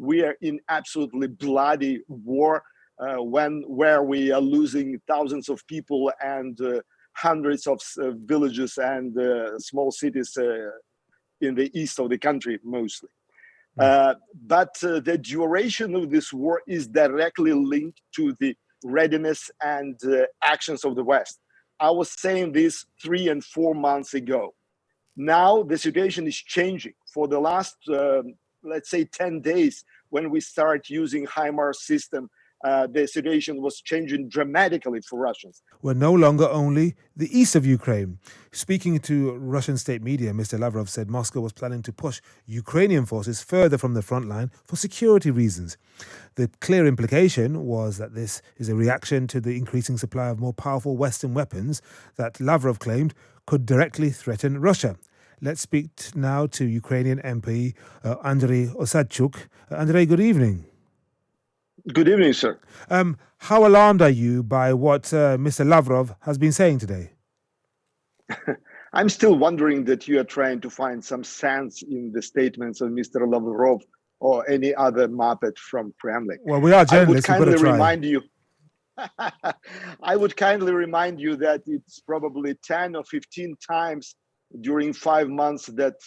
we are in absolutely bloody war where we are losing thousands of people and hundreds of villages and small cities in the east of the country mostly. But the duration of this war is directly linked to the readiness and actions of the West. I was saying this 3 and 4 months ago. Now the situation is changing. For the last, let's say, 10 days, when we start using HIMARS system, the situation was changing dramatically for Russians. We're no longer only the east of Ukraine. Speaking to Russian state media, Mr. Lavrov said Moscow was planning to push Ukrainian forces further from the front line for security reasons. The clear implication was that this is a reaction to the increasing supply of more powerful Western weapons that Lavrov claimed could directly threaten Russia. Let's speak now to Ukrainian MP Andrii Osadchuk. Andrei, good evening. Good evening, sir. How alarmed are you by what Mr. Lavrov has been saying today? I'm still wondering that you are trying to find some sense in the statements of Mr. Lavrov or any other Muppet from Kremlin. Well, we are journalists. I would kindly remind you that it's probably 10 or 15 times during 5 months that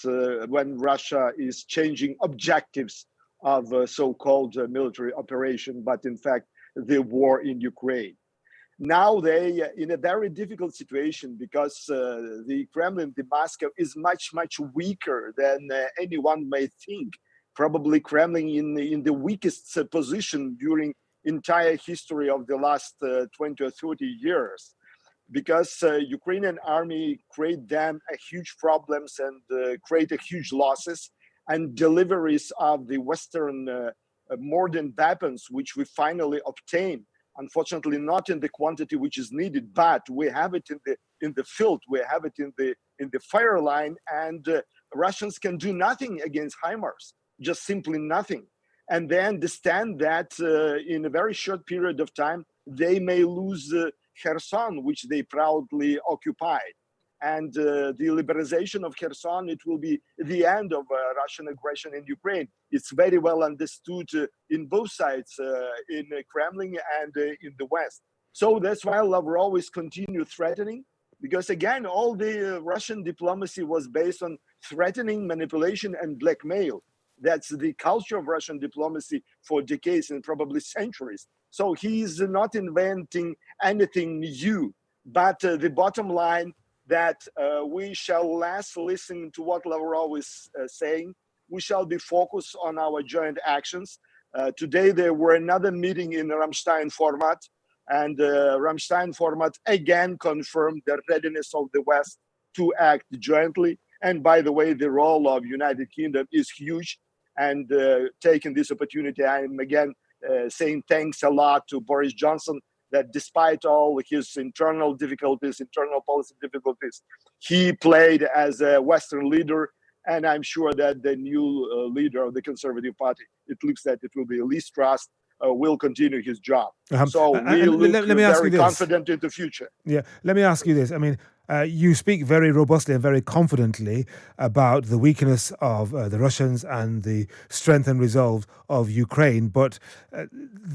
when Russia is changing objectives of so-called military operation, but in fact, the war in Ukraine. Now they in a very difficult situation because the Kremlin, the Moscow, is much, much weaker than anyone may think. Probably Kremlin in the weakest position during entire history of the last 20 or 30 years. Because Ukrainian army create them a huge problems and create a huge losses, and deliveries of the Western modern weapons, which we finally obtain, unfortunately not in the quantity which is needed, but we have it in the field, we have it in the fire line, and Russians can do nothing against HIMARS, just simply nothing. And they understand that in a very short period of time, they may lose Kherson, which they proudly occupied. And the liberalization of Kherson, it will be the end of Russian aggression in Ukraine. It's very well understood in both sides, in Kremlin and in the West. So that's why Lavrov is continue threatening, because again, all the Russian diplomacy was based on threatening, manipulation, and blackmail. That's the culture of Russian diplomacy for decades and probably centuries. So he's not inventing anything new, but the bottom line that we shall less listen to what Lavrov is saying. We shall be focused on our joint actions. Today there were another meeting in Ramstein format, and Ramstein format again confirmed the readiness of the West to act jointly. And by the way, the role of United Kingdom is huge. And taking this opportunity, I'm again saying thanks a lot to Boris Johnson, that despite all his internal difficulties, internal policy difficulties, he played as a Western leader. And I'm sure that the new leader of the Conservative Party, it looks that it will be Liz Truss, will continue his job. So we look very confident in the future. Yeah, let me ask you this. I mean, you speak very robustly and very confidently about the weakness of the Russians and the strength and resolve of Ukraine, but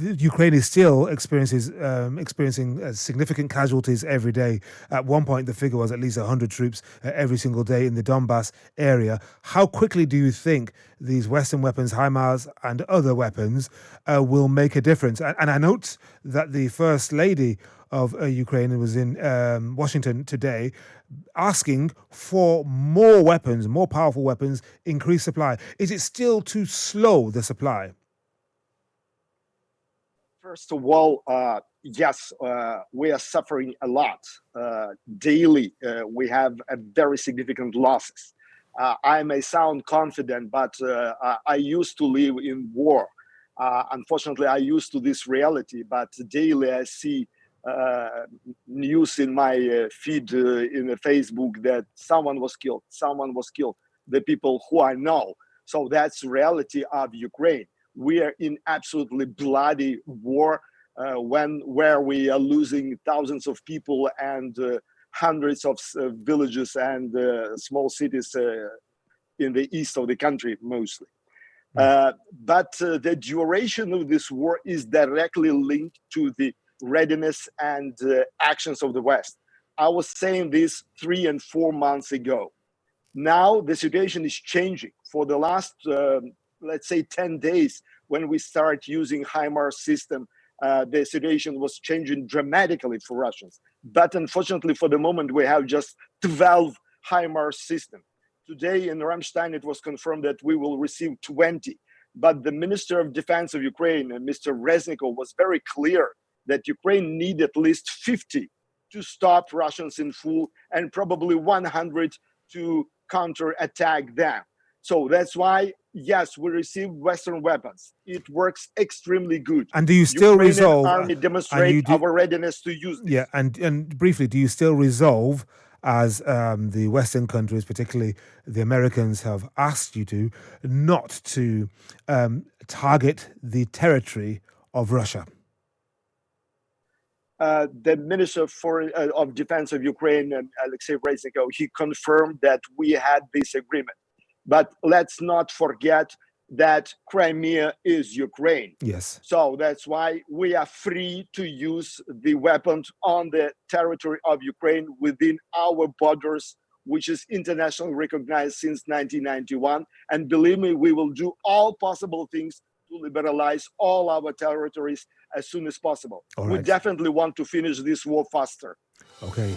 Ukraine is still experiencing significant casualties every day. At one point, the figure was at least 100 troops every single day in the Donbass area. How quickly do you think these Western weapons, HIMARS and other weapons, will make a difference? And I note that the First Lady of Ukraine was in Washington today asking for more weapons, more powerful weapons, increased supply. Is it still too slow, the supply? First of all, yes, we are suffering a lot. Daily, we have a very significant losses. I may sound confident, but I used to live in war. Unfortunately, I used to this reality, but daily I see news in my feed in Facebook that someone was killed, the people who I know. So that's reality of Ukraine. We are in absolutely bloody war where we are losing thousands of people and hundreds of villages and small cities in the east of the country mostly. But the duration of this war is directly linked to the readiness and actions of the West. I was saying this 3 and 4 months ago. Now the situation is changing. For the last, let's say, 10 days, when we start using HIMARS system, the situation was changing dramatically for Russians. But unfortunately, for the moment, we have just 12 HIMARS systems. Today in Ramstein, it was confirmed that we will receive 20. But the Minister of Defense of Ukraine, Mr. Reznikov, was very clear that Ukraine needs at least 50 to stop Russians in full, and probably 100 to counter-attack them. So that's why, yes, we receive Western weapons. It works extremely good. And do you still Ukrainian resolve? army demonstrate our readiness to use this. Yeah, and briefly, do you still resolve, as the Western countries, particularly the Americans, have asked you to, not to target the territory of Russia? The Minister of Defense of Ukraine, Alexei Reznikov, he confirmed that we had this agreement. But let's not forget that Crimea is Ukraine. Yes. So that's why we are free to use the weapons on the territory of Ukraine within our borders, which is internationally recognized since 1991. And believe me, we will do all possible things to liberalize all our territories as soon as possible. All right. We definitely want to finish this war faster. Okay.